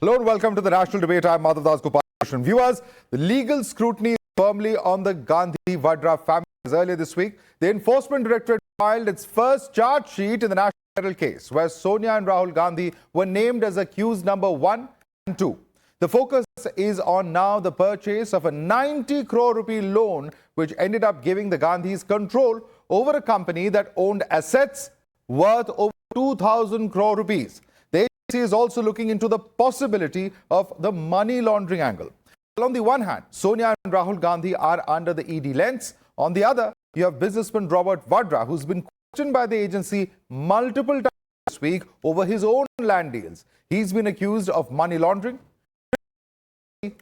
Hello and welcome to the National Debate. I'm Madhav Das Gopal. Viewers, the legal scrutiny is firmly on the Gandhi-Badra families. Earlier this week, the Enforcement Directorate filed its first charge sheet in the National Herald case, where Sonia and Rahul Gandhi were named as accused number 1 and 2. The focus is on now the purchase of a 90 crore rupee loan, which ended up giving the Gandhis control over a company that owned assets worth over 2,000 crore rupees. The agency is also looking into the possibility of the money laundering angle. Well, on the one hand, Sonia and Rahul Gandhi are under the ED lens. On the other, you have businessman Robert Vadra, who's been questioned by the agency multiple times this week over his own land deals. He's been accused of money laundering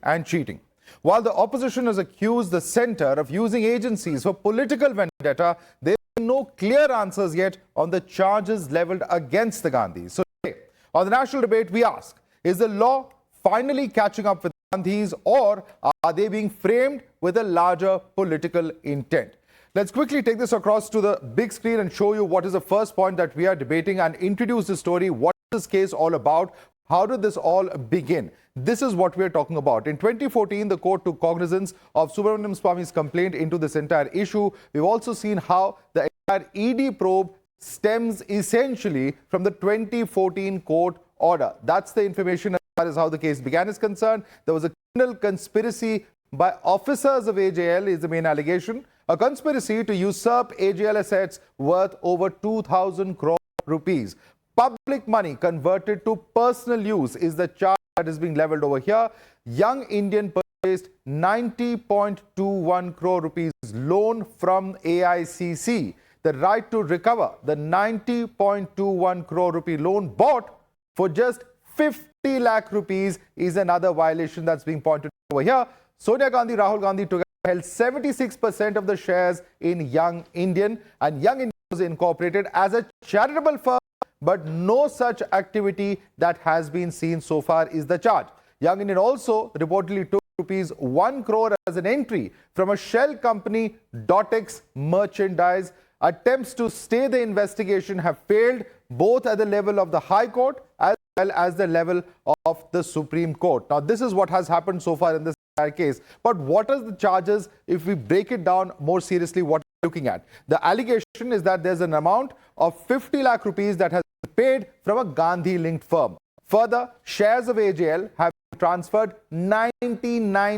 and cheating. While the opposition has accused the centre of using agencies for political vendetta, there are no clear answers yet on the charges levelled against the Gandhis. So today, on the National Debate, we ask, is the law finally catching up with Gandhis, or are they being framed with a larger political intent? Let's quickly take this across to the big screen and show you what is the first point that we are debating and introduce the story. What is this case all about? How did this all begin? This is what we are talking about. In 2014, the court took cognizance of Subramanian Swamy's complaint into this entire issue. We've also seen how the entire ED probe stems essentially from the 2014 court order. That's the information as far as how the case began is concerned. There was a criminal conspiracy by officers of AJL is the main allegation. A conspiracy to usurp AJL assets worth over 2,000 crore rupees. Public money converted to personal use is the charge that is being levelled over here. Young Indian purchased 90.21 crore rupees loan from AICC. The right to recover the 90.21 crore rupee loan bought for just 50 lakh rupees is another violation that's being pointed over here. Sonia Gandhi, Rahul Gandhi together held 76% of the shares in Young Indian, and Young Indian was incorporated as a charitable firm, but no such activity that has been seen so far is the charge. Young Indian also reportedly took rupees 1 crore as an entry from a shell company, Dotex Merchandise. Attempts to stay the investigation have failed both at the level of the High Court as well as the level of the Supreme Court. Now, this is what has happened so far in this entire case. But what are the charges? If we break it down more seriously, what we're looking at? The allegation is that there's an amount of 50 lakh rupees that has been paid from a Gandhi-linked firm. Further, shares of AJL have been transferred 99%.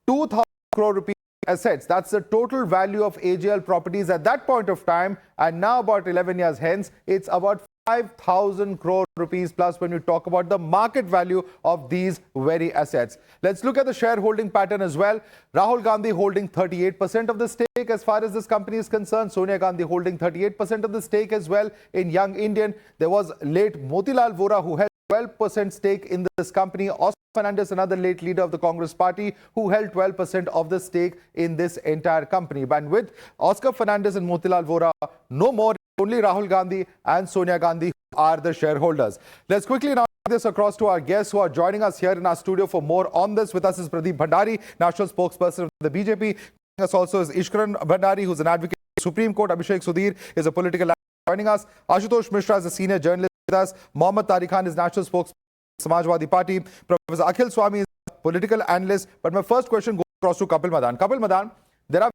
2,000 crore rupees assets. That's the total value of AJL properties at that point of time, and now about 11 years hence, it's about 5,000 crore rupees plus when you talk about the market value of these very assets. Let's look at the shareholding pattern as well. Rahul Gandhi holding 38% of the stake as far as this company is concerned. Sonia Gandhi holding 38% of the stake as well in Young Indian. There was late Motilal Vora who held 12% stake in this company. Oscar Fernandez, another late leader of the Congress party, who held 12% of the stake in this entire company. And with Oscar Fernandez and Motilal Vora, no more, only Rahul Gandhi and Sonia Gandhi are the shareholders. Let's quickly now take this across to our guests who are joining us here in our studio for more on this. With us is Pradeep Bhandari, national spokesperson of the BJP. Joining us also is Ishkaran Bhandari, who's an advocate of the Supreme Court. Abhishek Sudhir is a political activist joining us. Ashutosh Mishra is a senior journalist with us. Mohammad Tariq Khan is national spokesperson of the Samajwadi Party. Professor Akhil Swamy is a political analyst. But my first question goes across to Kapil Madan. Kapil Madan, there are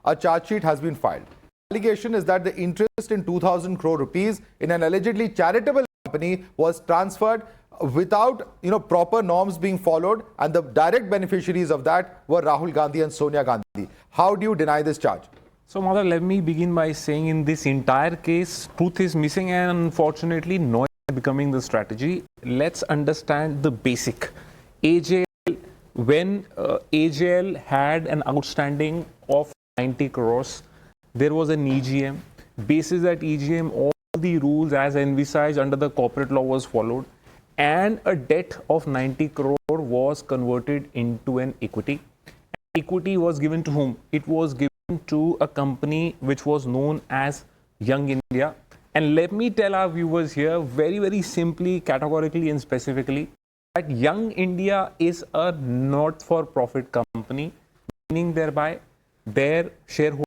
a charge sheet has been filed. The allegation is that the interest in 2,000 crore rupees in an allegedly charitable company was transferred without proper norms being followed, and the direct beneficiaries of that were Rahul Gandhi and Sonia Gandhi. How do you deny this charge? So, Mother, let me begin by saying in this entire case, truth is missing and unfortunately noise is becoming the strategy. Let's understand the basic. AJL, when AJL had an outstanding of 90 crores, there was an EGM. Basis that EGM, all the rules as envisaged under the corporate law was followed, and a debt of 90 crore was converted into an equity. Equity was given to whom? It was given to a company which was known as Young India. And let me tell our viewers here very, very simply, categorically and specifically, that Young India is a not-for-profit company, meaning thereby their shareholders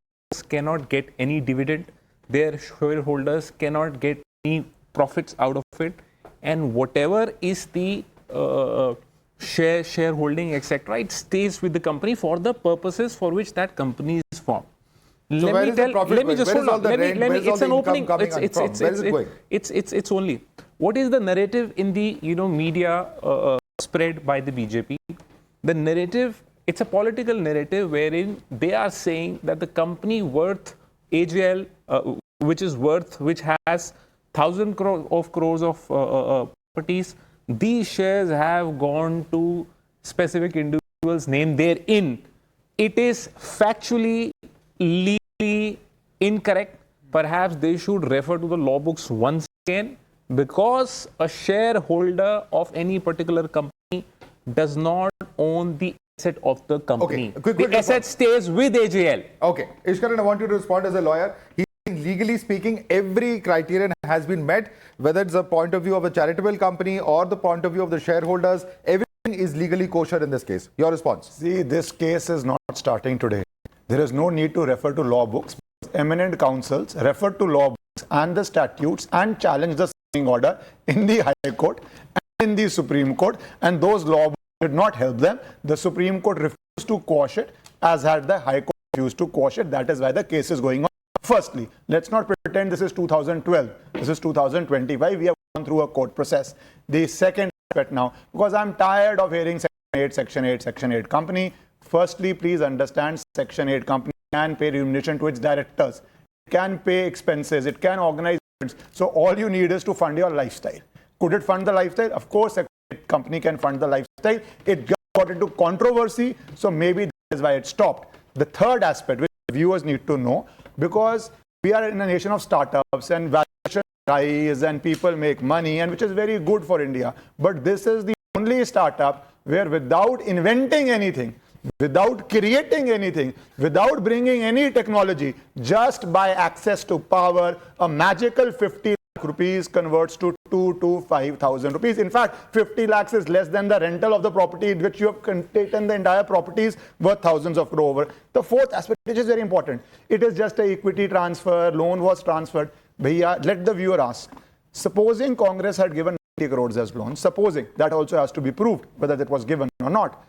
cannot get any dividend, their shareholders cannot get any profits out of it. and whatever is the shareholding, etc., it stays with the company for the purposes for which that company is formed. So where is the profit going? Where is all the rent? Where is all the income coming from? Where is it going? It's only, what is the narrative in the media spread by the BJP? The narrative, it's a political narrative wherein they are saying that the company worth AJL, which has 1,000 crores of properties, these shares have gone to specific individuals named therein. It is factually, legally incorrect. Perhaps they should refer to the law books once again, because a shareholder of any particular company does not own the asset of the company. Okay, the asset stays with AJL. Okay, Ishkaran, I want you to respond as a lawyer. Legally speaking, every criterion has been met, whether it's the point of view of a charitable company or the point of view of the shareholders. Everything is legally kosher in this case. Your response? See, this case is not starting today. There is no need to refer to law books. Eminent counsels refer to law books and the statutes and challenge the signing order in the High Court and in the Supreme Court, and those law books did not help them. The Supreme Court refused to quash it, as had the High Court refused to quash it. That is why the case is going on. Firstly, let's not pretend this is 2012. This is 2025. We have gone through a court process. The second aspect now, because I'm tired of hearing Section 8 company. Firstly, please understand, Section 8 company can pay remuneration to its directors. It can pay expenses. It can organize events. So all you need is to fund your lifestyle. Could it fund the lifestyle? Of course, a company can fund the lifestyle. It got into controversy, so maybe that is why it stopped. The third aspect, which viewers need to know, because we are in a nation of startups and valuation rise and people make money, and which is very good for India. But this is the only startup where, without inventing anything, without creating anything, without bringing any technology, just by access to power, a magical 50 lakh rupees converts to 2 to 5,000 rupees. In fact, 50 lakhs is less than the rental of the property in which you have taken the entire properties worth thousands of crore. The fourth aspect, which is very important, it is just an equity transfer, loan was transferred. Bhaiya, let the viewer ask. Supposing Congress had given 90 crores as loan, supposing, that also has to be proved whether that was given or not,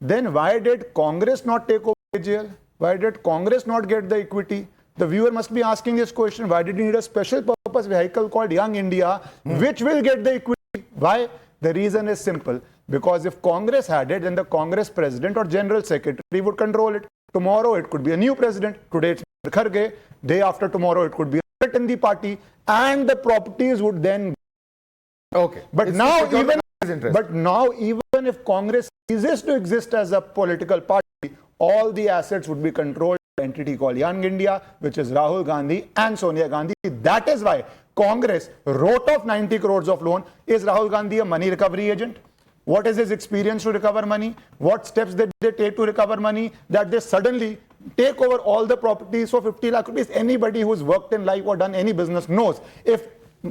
then why did Congress not take over AGL? Why did Congress not get the equity? The viewer must be asking this question. Why did you need a special purpose vehicle called Young India, which will get the equity? Why? The reason is simple. Because if Congress had it, then the Congress president or general secretary would control it. Tomorrow it could be a new president. Today it's Kharge. Day after tomorrow it could be a split in the party. And the properties would then... Okay. But now even if Congress ceases to exist as a political party, all the assets would be controlled by an entity called Young India, which is Rahul Gandhi and Sonia Gandhi. That is why Congress wrote off 90 crores of loan. Is Rahul Gandhi a money recovery agent? What is his experience to recover money? What steps did they take to recover money? That they suddenly take over all the properties for 50 lakh rupees. Anybody who's worked in life or done any business knows. If,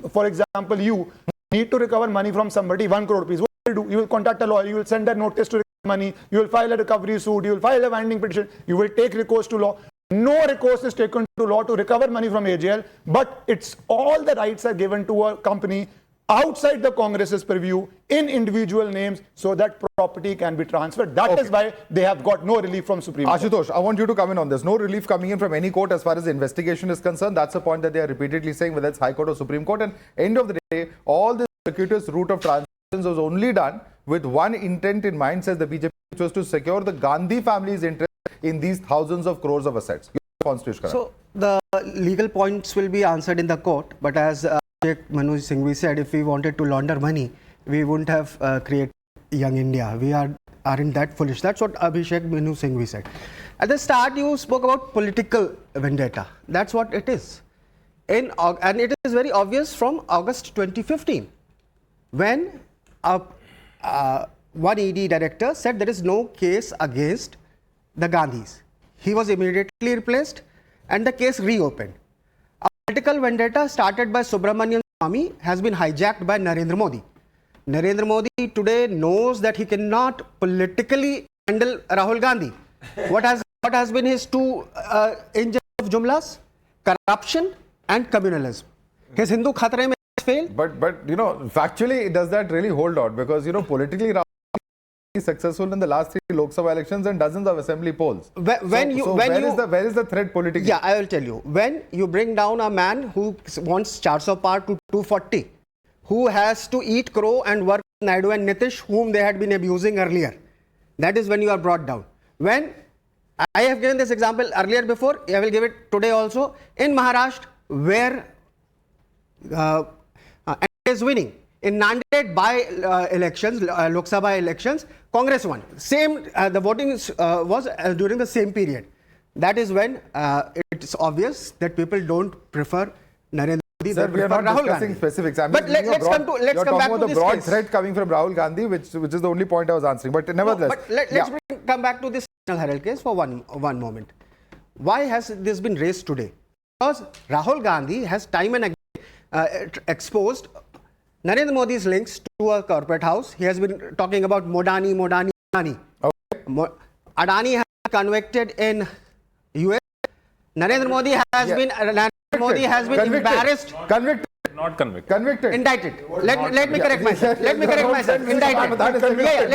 for example, you need to recover money from somebody, 1 crore rupees, what will you do? You will contact a lawyer, you will send a notice to recover money, you will file a recovery suit, you will file a binding petition, you will take recourse to law. No recourse is taken to law to recover money from AGL, but it's all the rights are given to a company outside the Congress's purview in individual names so that property can be transferred. That is why they have got no relief from Supreme Court. Ashutosh, I want you to come in on this. No relief coming in from any court as far as the investigation is concerned. That's the point that they are repeatedly saying, whether it's High Court or Supreme Court. And end of the day, all this circuitous route of transactions was only done with one intent in mind, says the BJP, which was to secure the Gandhi family's interest in these thousands of crores of assets. Your response to Ishkaran. So the legal points will be answered in the court, but as Manoj Singhvi said, if we wanted to launder money, we wouldn't have created Young India. We aren't that foolish. That's what Abhishek Manu Singhvi said. At the start, you spoke about political vendetta. That's what it is. And it is very obvious from August 2015, when one ED director said there is no case against the Gandhis. He was immediately replaced and the case reopened. A political vendetta started by Subramanian Swamy has been hijacked by Narendra Modi. Narendra Modi today knows that he cannot politically handle Rahul Gandhi. What has been his two engines of jumlas? Corruption and communalism. His Hindu Khatre mein fail. But factually, does that really hold out? Because politically, Rahul Gandhi is successful in the last 3 Lok Sabha elections and dozens of assembly polls. Where is the threat politically? Yeah, I will tell you. When you bring down a man who wants 400 par to 240, who has to eat crow and work with Naidu and Nitish, whom they had been abusing earlier, that is when you are brought down. When I have given this example earlier before, I will give it today also. In Maharashtra, where NDA is winning. In Nanded by-elections, Lok Sabha elections, Congress won. Same, the voting was during the same period. That is when it's obvious that people don't prefer Narendra Modi. Sir, we are not Rahul discussing Gandhi. specifics. But let's come back to the this broad case. threat coming from Rahul Gandhi, which is the only point I was answering. But nevertheless, No, but let's come back to this National Herald case for one moment. Why has this been raised today? Because Rahul Gandhi has time and again exposed Narendra Modi's links to a corporate house. He has been talking about Modani. Okay. Adani has been convicted in US. Narendra Modi has been Convicted. embarrassed. Convicted. Not convicted. Convicted. Indicted. Let me correct myself. Indicted. Let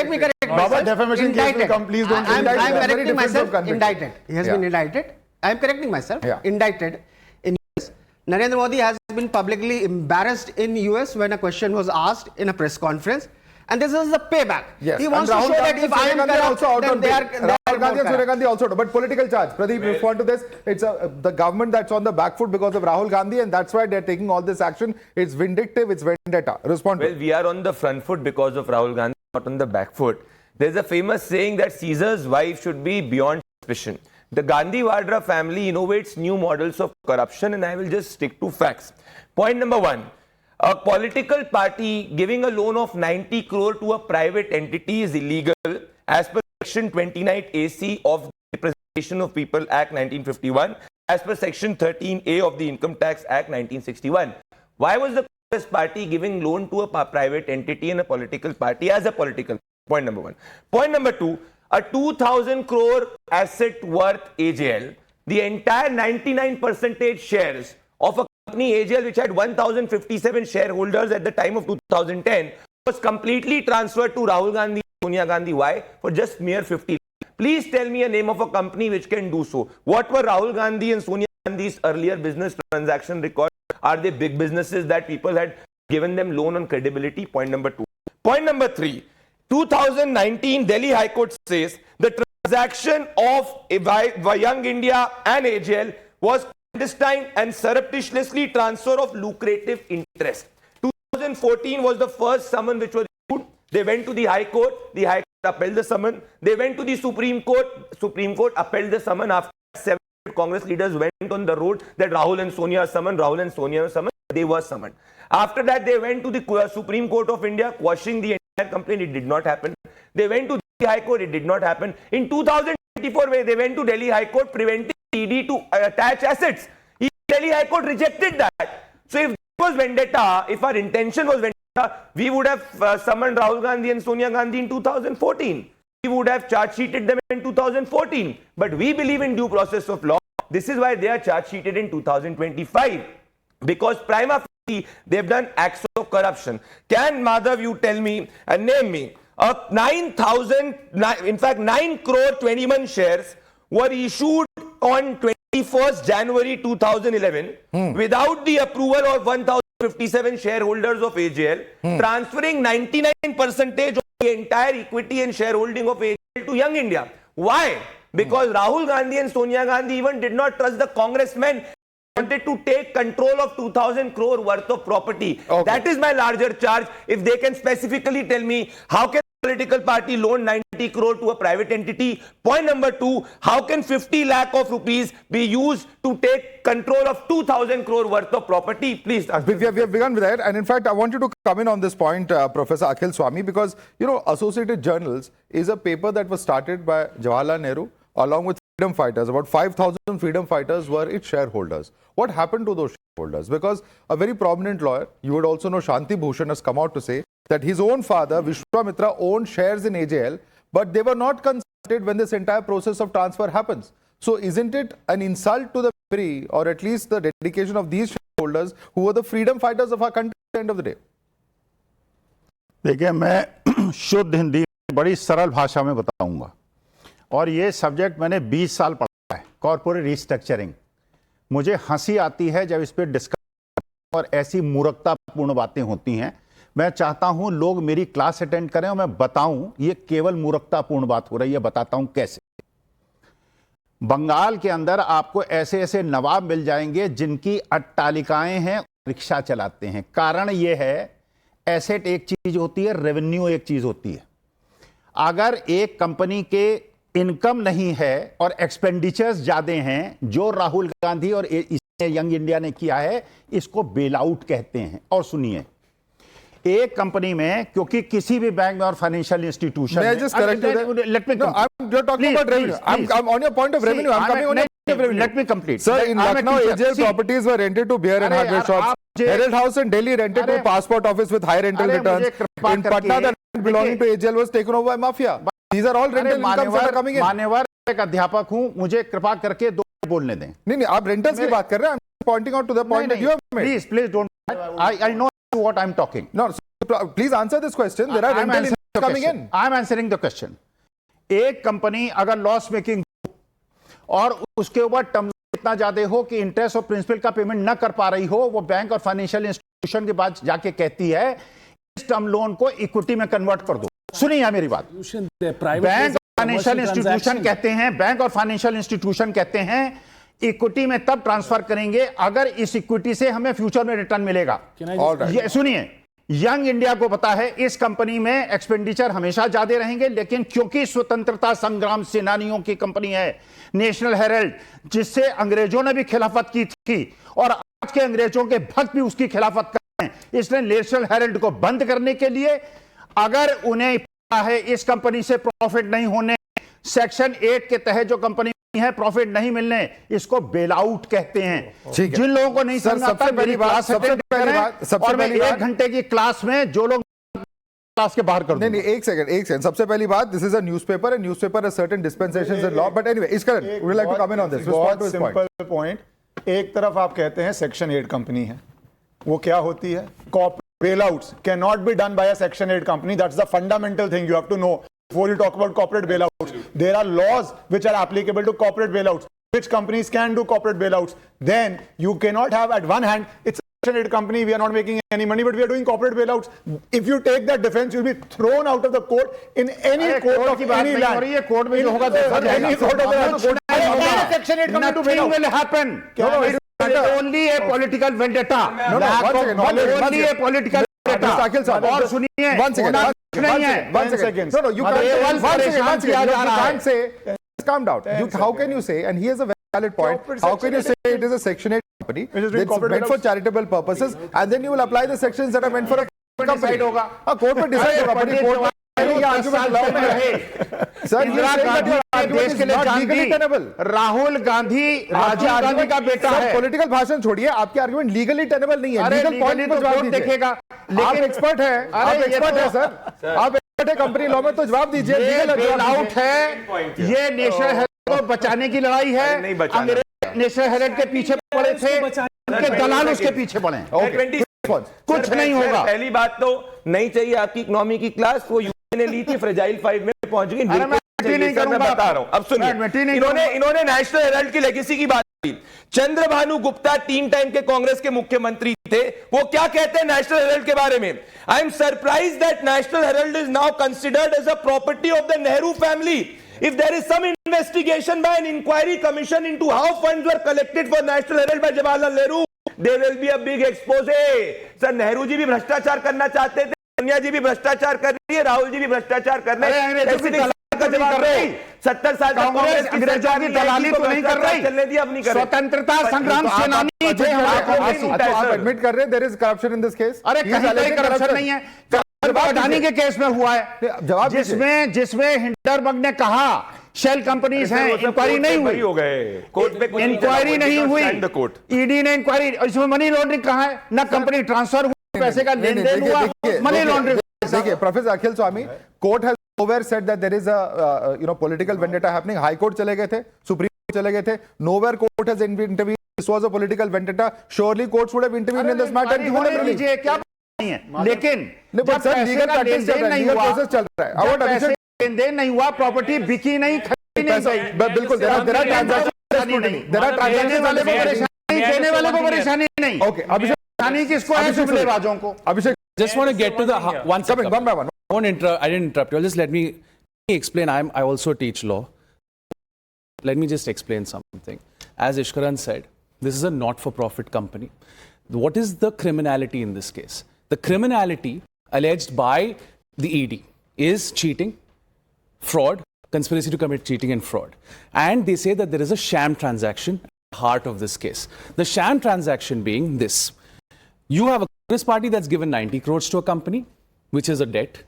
me correct myself. Baba, defamation case will come. Please don't. I'm Indicted. That's very correcting different from myself. convicted. Indicted. He has been indicted. I'm correcting myself. Indicted in US. Narendra Modi has been publicly embarrassed in US when a question was asked in a press conference. And this is the payback. Yes. He wants to show that if I am corrupt, then they are Rahul Gandhi and Sonia more Gandhi also out. But political charge. Pradeep, respond to this. It's the government that's on the back foot because of Rahul Gandhi, and that's why they're taking all this action. It's vindictive, it's vendetta. Respond to Well, we are on the front foot because of Rahul Gandhi, not on the back foot. There's a famous saying that Caesar's wife should be beyond suspicion. The Gandhi-Badra family innovates new models of corruption, and I will just stick to facts. Point number 1. A political party giving a loan of 90 crore to a private entity is illegal as per Section 29 AC of the Representation of People Act 1951, as per Section 13A of the Income Tax Act 1961. Why was the Congress party giving loan to a private entity and a political party as a political? Point number 1. Point number 2. A 2,000 crore asset worth AJL, the entire 99% shares of a company AJL which had 1,057 shareholders at the time of 2010 was completely transferred to Rahul Gandhi and Sonia Gandhi. Why? For just mere 50. Please tell me a name of a company which can do so. What were Rahul Gandhi and Sonia Gandhi's earlier business transaction records? Are they big businesses that people had given them loan on credibility? Point number 2. Point number 3. 2019 Delhi High Court says the transaction of Young India and AJL was clandestine and surreptitiously transfer of lucrative interest. 2014 was the first summon which was issued. They went to the High Court upheld the summon. They went to the Supreme Court upheld the summon. After 7 Congress leaders went on the road that Rahul and Sonia are summoned, they were summoned. After that, they went to the Supreme Court of India, quashing the entire complaint. It did not happen. They went to the High Court. It did not happen. In 2024, they went to Delhi High Court, preventing ED to attach assets. Delhi High Court rejected that. So if it was vendetta, if our intention was vendetta, we would have summoned Rahul Gandhi and Sonia Gandhi in 2014. We would have charge sheeted them in 2014. But we believe in due process of law. This is why they are charge sheeted in 2025. Because prima facie, they've done acts of corruption. Can Madhav, you tell me and name me, 9 crore 21 shares were issued on 21st January 2011 without the approval of 1,057 shareholders of AJL, transferring 99% of the entire equity and shareholding of AJL to Young India. Why? Because Rahul Gandhi and Sonia Gandhi even did not trust the congressmen. Wanted to take control of 2,000 crore worth of property. Okay. That is my larger charge. If they can specifically tell me how can a political party loan 90 crore to a private entity. Point number 2, how can 50 lakh of rupees be used to take control of 2,000 crore worth of property? Please. We have begun with that, and in fact, I want you to come in on this point, Professor Akhil Swamy, because Associated Journals is a paper that was started by Jawaharlal Nehru along with freedom fighters. About 5,000 freedom fighters were its shareholders. What happened to those shareholders? Because a very prominent lawyer, you would also know Shanti Bhushan, has come out to say that his own father, Vishwamitra, owned shares in AJL, but they were not consulted when this entire process of transfer happens. So isn't it an insult to the memory, or at least the dedication of these shareholders who were the freedom fighters of our country end of the day? देखिए, मैं शुद्ध हिंदी में बड़ी सरल भाषा में बताऊंगा, और ये सब्जेक्ट मैंने 20 साल पढ़ा है, कॉर्पोरेट रिस्ट्रक्चरिंग। मुझे हंसी आती है जब इस पर डिस्कस और ऐसी मूर्खतापूर्ण बातें होती हैं। मैं चाहता हूं लोग मेरी क्लास अटेंड करें और मैं बताऊं ये केवल मूर्खतापूर्ण बात हो रही है। बताता हूं कैसे। बंगाल के अंदर आपको ऐसे ऐसे नवाब मिल जाएंगे जिनकी अट्टालिकाएं हैं, रिक्शा चलाते हैं। कारण यह है, एसेट एक चीज होती है, रेवेन्यू एक चीज होती है। अगर एक कंपनी के इनकम नहीं है और एक्सपेंडिचर्स ज्यादा हैं, जो राहुल गांधी और इसने यंग इंडिया ने किया है, इसको बेल आउट कहते हैं। और सुनिए, एक कंपनी में, क्योंकि किसी भी बैंक में और financial institution, May I just correct you there? Let me, No, you're talking about revenue. I'm on your point of revenue. I'm coming on your point of revenue. Let me complete. Sir, in Lucknow, AJL properties were rented to beer and hardware shops. Herald House in Delhi rented to passport office with high rental returns. In Patna, the land belonging to AJL was taken over by mafia. These are all rental incomes that are coming in. मान्यवर एक अध्यापक हूं, मुझे कृपा करके 2 minute बोलने दें। नहीं, आप rentals की बात कर रहे हैं. I'm pointing out to the point that you have made. Please don't. I know what I'm talking. No, please answer this question. There are rental incomes coming in. I'm answering the question. एक company अगर loss making और उसके ऊपर term इतना ज्यादा हो कि interest और प्रिंसिपल का पेमेंट ना कर पा रही हो, वो बैंक और फाइनेंशियल इंस्टीट्यूशन के पास जाके कहती है इस टर्म लोन को इक्विटी में कन्वर्ट कर दो। सुनिए मेरी बात। बैंक फाइनेंशियल इंस्टीट्यूशन कहते हैं, बैंक और फाइनेंशियल इंस्टीट्यूशन कहते हैं इक्विटी में तब ट्रांसफर करेंगे अगर इस इक्विटी से हमें फ्यूचर में रिटर्न मिलेगा। ये सुनिए, यंग इंडिया को पता है इस कंपनी में एक्सपेंडिचर हमेशा ज्यादा रहेंगे, लेकिन क्योंकि स्वतंत्रता संग्राम सेनानियों की कंपनी है नेशनल हेरल्ड, जिससे अंग्रेजों ने भी खिलाफत की थी और आज के अंग्रेजों के भक्त भी उसकी खिलाफत कर रहे हैं, इसलिए नेशनल हेरल्ड को बंद करने के लिए अगर उन्हें पता है इस कंपनी से प्रॉफिट नहीं होने, सेक्शन 8 के तहत जो कंपनी है प्रॉफिट नहीं मिलने, इसको बेल आउट कहते हैं। जिन लोगों को नहीं समझ आता, मेरी क्लास सबसे पहली 1 घंटे की क्लास में जो लोग क्लास के बाहर कर दो। नहीं, एक सेकंड। सबसे पहली बात, this is a newspaper and newspaper has certain dispensations in law, but anyway, is correct. We like to come in on this. Respond to his point. Simple point. एक तरफ आप कहते हैं सेक्शन 8 कंपनी है, वो क्या होती है? Corporate bailouts cannot be done by a section 8 company. That's the fundamental thing you have to know before you talk about corporate bailouts. There are laws which are applicable to corporate bailouts, which companies can do corporate bailouts. Then you cannot have at one hand it's a section 8 company, we are not making any money, but we are doing corporate bailouts. If you take that defense, you'll be thrown out of the court in any court of any land. ये court में जो होगा any court of the section 8 company to bail out. Nothing will happen. Only a political vendetta. Only a political vendetta. और सुनिए, one second. No, you can't say. Calm down. How can you say? And here's a very valid point. How can you say it is a section 8 company that's meant for charitable purposes, and then you will apply the sections that are meant for a company? Court में decide होगा, but court में देश के लिए राहुल गांधी राजीव गांधी का बेटा है। Political भाषण छोड़िए, आपकी आर्गुमेंट लीगली टेनेबल नहीं है। लीगल पॉइंट पर जवाब देखेगा, आप एक्सपर्ट हैं, सर, आप एक्सपर्ट है कंपनी लॉ में, तो जवाब दीजिए। लीगल बेल आउट है, ये नेशनल हेरल्ड को बचाने की लड़ाई है। अंग्रेज नेशनल हेरल्ड के पीछे पड़े थे, उनके दलाल उसके पीछे पड़े। कुछ नहीं होगा। पहली बात तो नहीं चाहिए आपकी इकोनॉमी की क्लास, वो यूपी ने ली थी, फ्रेजाइल 5 में पहुंच गई। मैं बता रहा हूं, अब सुनिए, इन्होंने नेशनल हेरल्ड की लेगेसी की बात की। चंद्रभानु गुप्ता 3 टाइम के कांग्रेस के मुख्यमंत्री थे, वो क्या कहते हैं नेशनल हेरल्ड के बारे में? I am surprise that National Herald is now considered as a property of the Nehru family. If there is some investigation by an inquiry commission into how funds were collected for National Herald by Jawaharlal Nehru, there will be a big expose. Sir, Nehru ji भी भ्रष्टाचार करना चाहते थे, सोनिया जी भी भ्रष्टाचार कर रही है, राहुल जी भी भ्रष्टाचार कर रहे हैं। 70 साल तक कांग्रेस अंग्रेजों की दलाली तो नहीं कर रही, चलने दिया, अब नहीं कर रही। स्वतंत्रता संग्राम सेनानी थे। आप एडमिट कर रहे हैं there is corruption in this case? अरे कहीं करप्शन नहीं है, अडानी के केस में हुआ है, जिसमें हिंडरबर्ग ने कहा शेल कंपनीज हैं, इंक्वायरी नहीं हुई, हो गए कोर्ट में, इंक्वायरी नहीं हुई, ईडी ने इंक्वायरी, इसमें मनी लॉन्ड्रिंग कहा है ना, कंपनी ट्रांसफर हुई, पैसे का लेन देन हुआ, मनी लॉन्ड्रिंग। देखिए professor Akhil Swami, court has nowhere said that there is a political vendetta happening. High court चले गए थे, सुप्रीम कोर्ट चले गए थे, nowhere court has intervened. This was a political vendetta. Surely courts would have intervened in this matter. क्या नहीं है, लेकिन No, but जब sir, पैसे legal का practice चल लेन-देन रहा है, नहीं legal हुआ, process चल रहा है. जब About पैसे Abhishek- का लेन-देन नहीं हुआ, प्रॉपर्टी बिकी नहीं, खरीदी नहीं गई, बिल्कुल, there are transactions. There are देने transactions. वाले को परेशानी, देने वाले को परेशानी नहीं. Okay, Abhishek. परेशानी किसको है? जुमलेबाजों को. Abhishek, Just want to get to the one coming second. one by one. I didn't interrupt you. Just let me explain. I also teach law. Let me just explain something. As Ishkaran said, this is a not-for-profit company. What is the criminality in this case? The criminality alleged by the ED is cheating, fraud, conspiracy to commit cheating and fraud. And they say that there is a sham transaction at the heart of this case. The sham transaction being this. You have a Congress party that's given 90 crores to a company, which is a debt.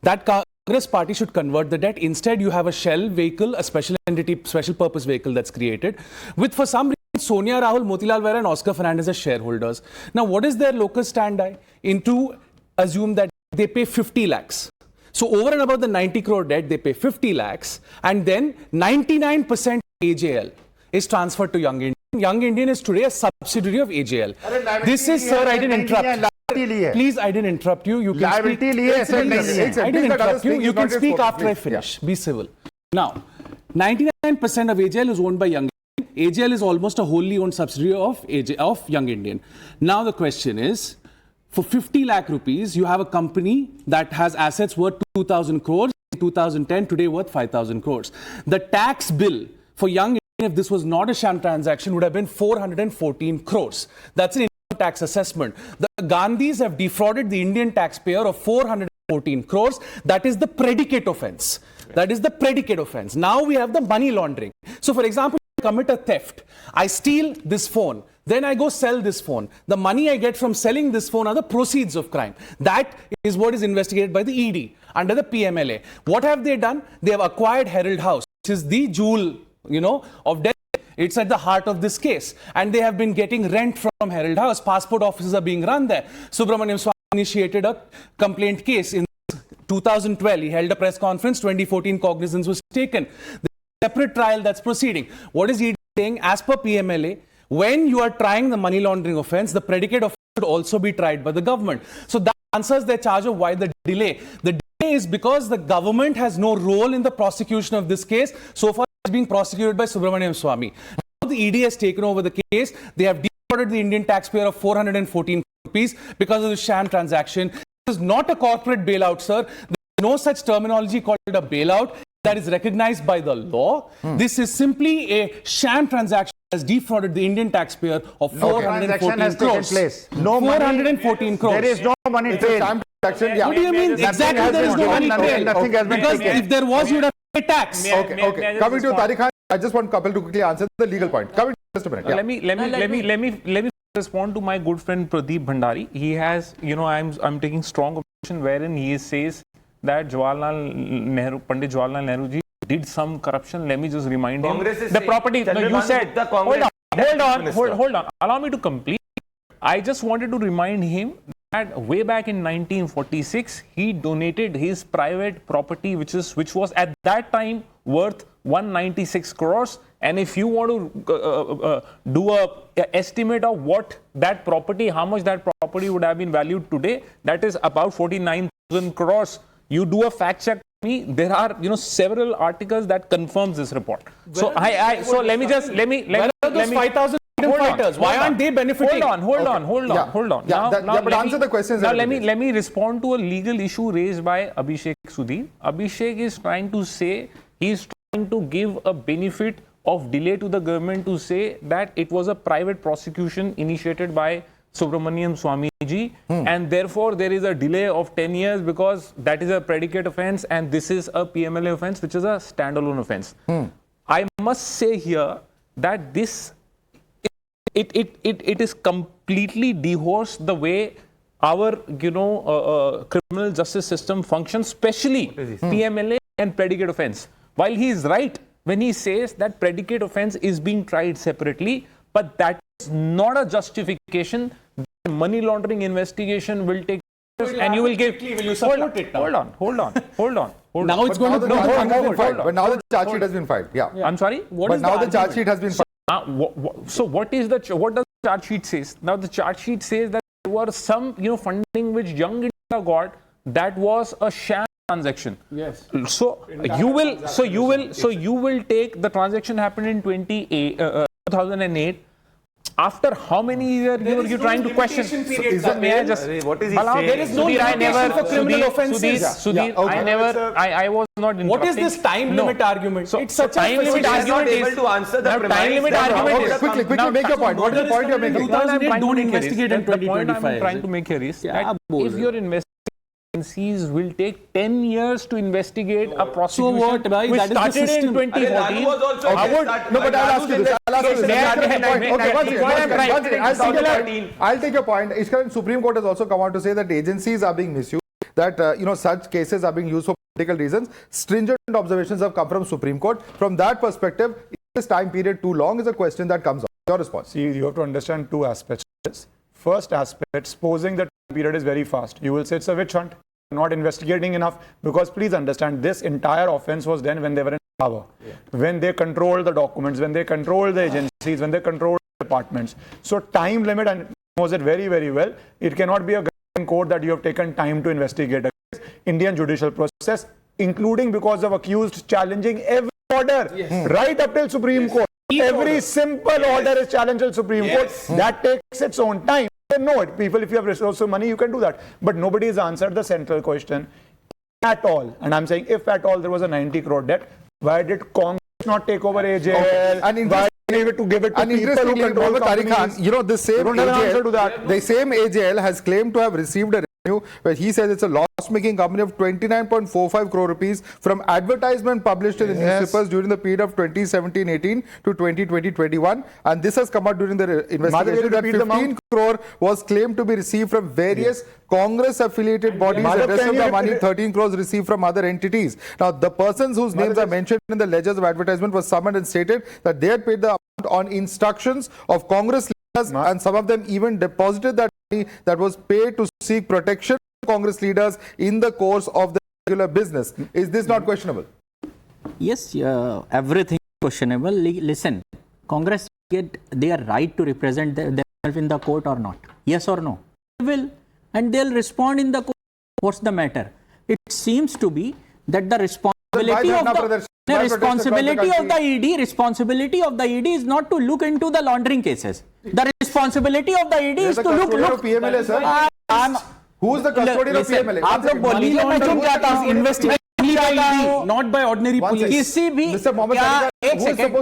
That Congress party should convert the debt. Instead, you have a shell vehicle, a special entity, special purpose vehicle that's created with, for some reason, Sonia, Rahul, Motilal Vadra and Oscar Fernandez as shareholders. Now, what is their locus standi? Into assume that they pay 50 lakhs. So over and above the 90 crore debt, they pay 50 lakhs. And then 99% AJL is transferred to Young Indian. Young Indian is today a subsidiary of AJL. This is, sir, I didn't interrupt. Please, I didn't interrupt you. You can Liability speak. liye, asset nahi liye. I didn't interrupt you. You can Please, speak after I please. finish. Be civil. Now, 99% of AJL is owned by Young Indian. AJL is almost a wholly owned subsidiary of Young Indian. Now the question is, for 50 lakh rupees, you have a company that has assets worth 2,000 crores in 2010, today worth 5,000 crores. The tax bill for Young Indian, if this was not a sham transaction, would have been 414 crores. That's an income tax assessment. The Gandhis have defrauded the Indian taxpayer of 414 crores. That is the predicate offense. That is the predicate offense. Now we have the money laundering. So, for example, I commit a theft. I steal this phone. Then I go sell this phone. The money I get from selling this phone are the proceeds of crime. That is what is investigated by the ED under the PMLA. What have they done? They have acquired Herald House, which is the jewel, of death. It's at the heart of this case. And they have been getting rent from Herald House. Passport offices are being run there. Subramanian Swamy initiated a complaint case in 2012. He held a press conference. 2014 cognizance was taken. There's a separate trial that's proceeding. What is ED saying? As per PMLA, when you are trying the money laundering offense, the predicate offense should also be tried by the government. So that answers their charge of why the delay. The delay is because the government has no role in the prosecution of this case. So far, it's being prosecuted by Subramanian Swamy. Now the ED has taken over the case. They have defrauded the Indian taxpayer of 414 rupees because of the sham transaction. This is not a corporate bailout, sir. There is no such terminology called a bailout that is recognized by the law. This is simply a sham transaction that has defrauded the Indian taxpayer of 414 crores. No 414 crores. There is no money trail. What do you mean? Exactly, there is no money trail. Nothing has been Because taken. if there was, you would have paid tax. Okay. Coming to Tariq Khan, I just want Kapil to quickly answer the legal point. Coming just a minute. Yeah. Let me respond to my good friend Pradeep Bhandari. He has, I'm taking strong opposition wherein he says that Pandit Jawaharlal Nehru ji did some corruption. Let me just remind him. The property. No, you said. Hold on. Allow me to complete. I just wanted to remind him that way back in 1946, he donated his private property, which was at that time worth 196 crores. And if you want to do a estimate of what that property, how much that property would have been valued today, that is about 49,000 crores. You do a fact check. There are several articles that confirms this report. So let me Those 5,000 freedom fighters, why aren't they benefiting? Hold on. Now, but answer the questions. Now let me respond to a legal issue raised by Abhishek Sudhir. Abhishek is trying to say he's trying to give a benefit of delay to the government to say that it was a private prosecution initiated by Subramanian Swamy ji, and therefore there is a delay of 10 years because that is a predicate offense and this is a PMLA offense, which is a standalone offense. I must say here that this it is completely dehorsed the way our criminal justice system functions, especially PMLA and predicate offense. While he is right when he says that predicate offense is being tried separately, but that is not a justification. The money laundering investigation will take place and you will give. Will you support it now? Hold on. Now it's going to But now the charge sheet has been filed. Yeah. I'm sorry. But now the charge sheet has been filed. So what does the charge sheet says? Now the charge sheet says that there were some, funding which Young India got that was a sham transaction. Yes. So you will take the transaction happened in 2008. After how many years you trying to question? May I just? What is he saying? There is no Sudhir, limitation for criminal offences. Sudhir, I was not interrupting. What is this time limit argument? So, It's such time a limit facetious- argument able is to answer the now, time premise limit that- argument Okay, is quickly make your point. What is the point you're making? The point I'm trying to Don't make here is investigate in that the point I'm 2025. trying to make here is क्या that बोल if रहे your investigations will take 10 years to investigate a prosecution what, bhai? which That is the started in system. 2014. was also Okay. No, but I'll ask you this. I'll ask you this. May I- Okay, one second, Point I'm trying- one second. I'll take your point. Ishkaran, Supreme Court has also come out to say that agencies are being misused, that such cases are being used for political reasons. Stringent observations have come from Supreme Court. From that perspective, is this time period too long is a question that comes up. Your response. See, you have to understand two aspects of this. First aspect, supposing the time period is very fast, you will say it's a witch hunt, not investigating enough, because please understand, this entire offense was done when they were in power, when they controlled the documents, when they controlled the agencies, when they controlled the departments. So time limit, and knows it very, very well. It cannot be a in court that you have taken time to investigate a case. Indian judicial process, including because of accused challenging every order, right up till Supreme Court. Every simple order is challenged till Supreme Court. That takes its own time. No, people, if you have resources of money, you can do that. But nobody has answered the central question at all. And I'm saying, if at all there was a 90 crore debt, why did Congress not take over AJL? Okay. And why give it to people who control companies? The same don't have an answer to that. The same AJL has claimed to have received a revenue where he says it's a loss-making company of 29.45 crore rupees from advertisement published in the newspapers during the period of 2017-18 to 2020-21, and this has come out during the investigation that 15 crore was claimed to be received from various Congress-affiliated bodies, and the rest of the money, 13 crores, received from other entities. Now, the persons whose names are mentioned in the ledgers of advertisement were summoned and stated that they had paid the amount on instructions of Congress leaders, and some of them even deposited that money that was paid to seek protection from Congress leaders in the course of the regular business. Is this not questionable? Yes, everything is questionable. Listen, Congress get their right to represent themselves in the court or not? Yes or no? They will, and they'll respond in the court. What's the matter? It seems to be that the responsibility of the ED is not to look into the laundering cases. The responsibility of the ED is to look. PMLA, sir. Who's the custodian of PMLA? आप लोग बोलिए, मैं चुप जाता हूँ. Investigation not by ordinary police. किसी भी Mr. Mohammed क्या एक सेकंड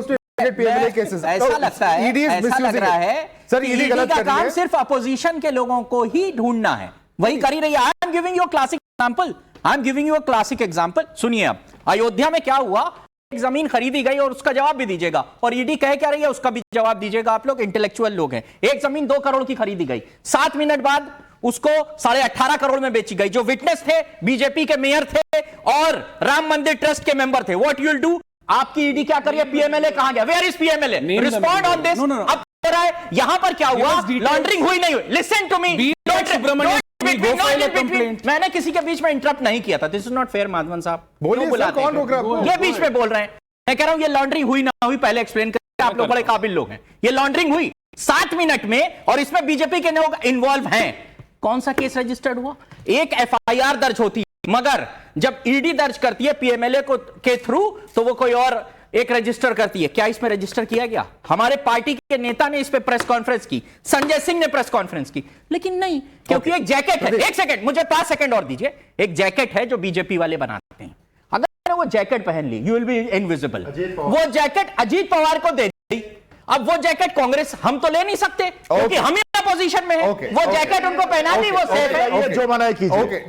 PMLA cases. ऐसा लगता है, ऐसा लग रहा है सर, कि ED ED गलत का कर रही काम है. सिर्फ अपोजिशन के लोगों को ही ढूंढना है, वही कर ही रही है. I am giving you a classic example. I am giving you a classic example. सुनिए, अब अयोध्या में क्या हुआ, एक जमीन खरीदी गई और उसका जवाब भी दीजिएगा, और ईडी कह क्या रही है उसका भी जवाब दीजिएगा. आप लोग इंटेलेक्चुअल लोग हैं. एक जमीन 2 करोड़ की खरीदी गई, 7 मिनट बाद उसको 18.5 करोड़ में बेची गई. जो विटनेस थे बीजेपी के मेयर थे और राम मंदिर ट्रस्ट के मेंबर थे. What you will do? आपकी ईडी क्या करिए? पीएमएलए कहां गया? Where is PMLA? Respond on this. अब यहां पर क्या हुआ? लॉन्ड्रिंग हुई नहीं हुई? Listen to me. मैंने किसी के बीच में इंटरप्ट नहीं किया था. This is not fair. Madhavan साहब बोलिए सर, कौन रोक रहा है आपको? ये बीच में बोल रहे हैं. मैं कह रहा हूं ये लॉन्ड्रिंग हुई ना हुई पहले एक्सप्लेन करिए. आप लोग बड़े काबिल लोग हैं. ये लॉन्ड्रिंग हुई 7 मिनट में, और इसमें बीजेपी के लोग इन्वॉल्व हैं. कौन सा केस रजिस्टर्ड हुआ? एक एफआईआर दर्ज होती है, मगर जब ईडी दर्ज करती है पीएमएलए को के थ्रू, तो वो कोई और एक रजिस्टर करती है. क्या इसमें रजिस्टर किया गया? हमारे पार्टी के नेता ने इस पे प्रेस कॉन्फ्रेंस की, संजय सिंह ने प्रेस कॉन्फ्रेंस की, लेकिन नहीं, क्योंकि एक जैकेट है. एक सेकंड, मुझे 5 सेकंड और दीजिए. एक जैकेट है जो बीजेपी वाले बनाते हैं. अगर मैंने वो जैकेट पहन ली, यू विल बी इनविजिबल. वो जैकेट अजीत पवार को दे दी. अब वो जैकेट कांग्रेस हम तो ले नहीं सकते, क्योंकि हम ही पोजीशन में है. वो जैकेट उनको पहना दी, वो सेफ है. जो मना कीजिए. Okay,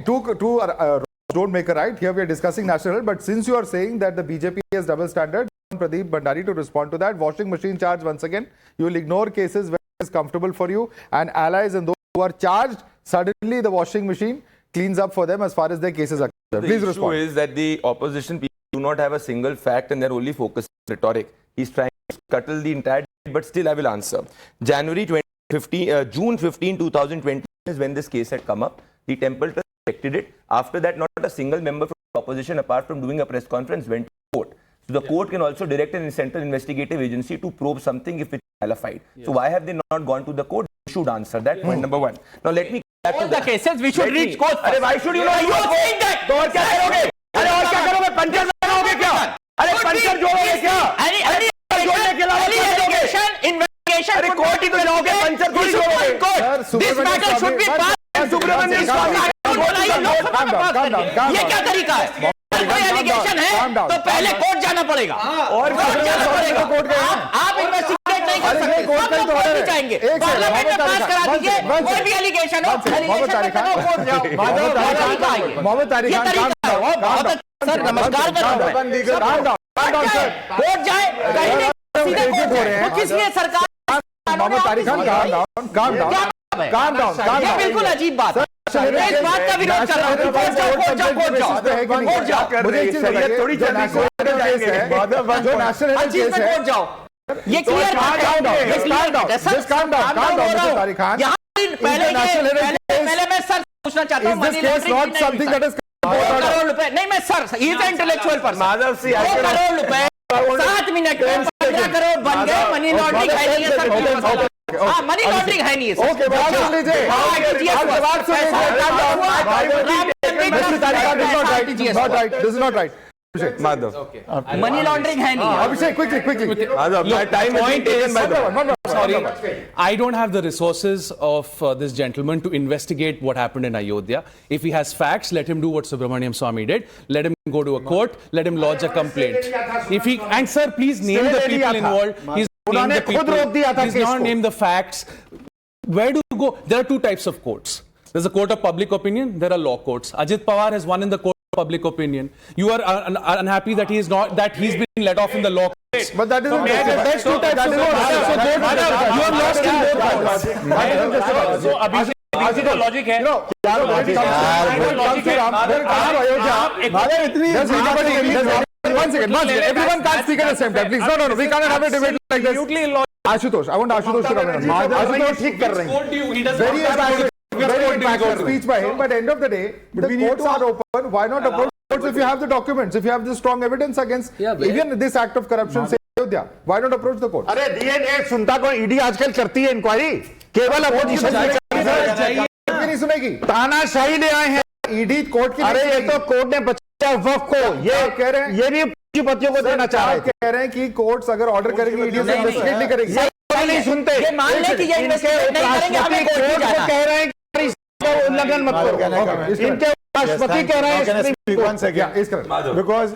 don't make a right. Here we are discussing National Herald, but since you are saying that the BJP has double standard, Pradeep Bhandari to respond to that. Washing machine charge once again. You will ignore cases where it is comfortable for you, and allies and those who are charged, suddenly the washing machine cleans up for them as far as their cases are concerned. Please respond. The issue is that the opposition people do not have a single fact and they're only focused on rhetoric. He's trying to scuttle the entire debate, but still I will answer. June 15, 2020 is when this case had come up. The Temple Trust rejected it. After that, not a single member from the opposition, apart from doing a press conference, went to court. So the court can also direct an central investigative agency to probe something if it's nullified. Yes. So why have they not gone to the court? They should answer that. Point number one. Now let me back to All the cases we should reach court. अरे why should you not You are saying that? तो और क्या करोगे? अरे और क्या करोगे? Puncture लगाओगे क्या? अरे पंचर जोड़ोगे क्या? जोड़ने के अलावा क्या करोगे? Investigation. अरे कोर्ट ही तो जाओगे, पंचर थोड़ी जोड़ोगे. This matter should be passed. Subramaniam स्वामी ये क्या तरीका है? कोई एलिगेशन है तो पहले कोर्ट जाना पड़ेगा और कोर्ट जाना पड़ेगा. आप इन्वेस्टिगेट नहीं कर सकते. कोर्ट का ही तो कोर्ट order भी है. चाहेंगे. एक सेकंड, पार्लियामेंट में पास करा दीजिए. one कोई भी एलिगेशन हो, एलिगेशन पे करो, कोर्ट जाओ. मोहम्मद तारिक ये खान, तरीका है. बहुत अच्छा. सर नमस्कार कर रहा हूं. कोर्ट जाए कहीं नहीं, सीधे कोर्ट जाए. तो किस लिए सरकार मोहम्मद तारिक खान, calm down. ये बिल्कुल अजीब बात है. मैं इस बात का विरोध कर रहा हूं. कोर्ट जाओ. मुझे एक चीज बताइए, थोड़ी जो नेशनल हेराल्ड केस है, जो नेशनल हर हेराल्ड चीज केस में है, कोर्ट जाओ. ये clear calm down. Just calm down, Mr. Tariq Khan. पहले मैं सर पूछना चाहता हूँ. Is this case not something that is 2 crore रुपए नहीं. मैं sir he is intellectual person. Madhav सी 2 करोड़ रुपए 7 मिनट में 15 करोड़ बन गए. मनी लॉन्ड्रिंग है नहीं है सर. हाँ, मनी लॉन्ड्रिंग है नहीं है सर. ओके, बात सुन लीजिए. बात सुन लीजिए. Mr. Tariq Khan, this is not right. This is not right. Madhav. Money laundering है नहीं है. Abhishek, quickly. Madhav, my time is being taken by the Sorry, I don't have the resources of this gentleman to investigate what happened in Ayodhya. If he has facts, let him do what Subramanian Swamy did. Let him go to a court. Let him lodge a complaint. If he and sir, please name the people involved. He's named the people. He's not named the facts. Where do you go? There are two types of courts. There's a court of public opinion. There are law courts. Ajit Pawar has won in the court of public opinion. You are unhappy that he is not that he's been let off in the law courts. But that isn't that's two types of court. You are lost in both courts. So अभी तो logic है. One second. Everyone can't speak at the same time. Please, no. We cannot have a debate like this. Ashutosh, I want Ashutosh to come in. Ashutosh, ठीक कर रहे हैं. Very impactful speech by him. But at the end of the day, the courts are open. Why not approach courts if you have the documents, if you have the strong evidence against even this act of corruption? Say Ayodhya. Why not approach the court? अरे DNA सुनता कौन? ED आजकल करती है inquiry. केवल opposition नहीं सुनेगी. तानाशाही ले आए हैं. ईडी कोर्ट की. अरे ये तो कोर्ट ने बच्चा वफ को ये कह रहे हैं, ये भी पूंजीपतियों को देना चाह रहे कह रहे हैं कि कोर्ट्स अगर ऑर्डर करेंगे ईडी से इन्वेस्टिगेट नहीं करेगी. नहीं सुनते. ये मान ले कि ये इन्वेस्टिगेट नहीं करेंगे. हमें कोर्ट में जाना. कह रहे हैं कि उल्लंघन मत करो. इनके राष्ट्रपति कह रहे हैं. One second. Because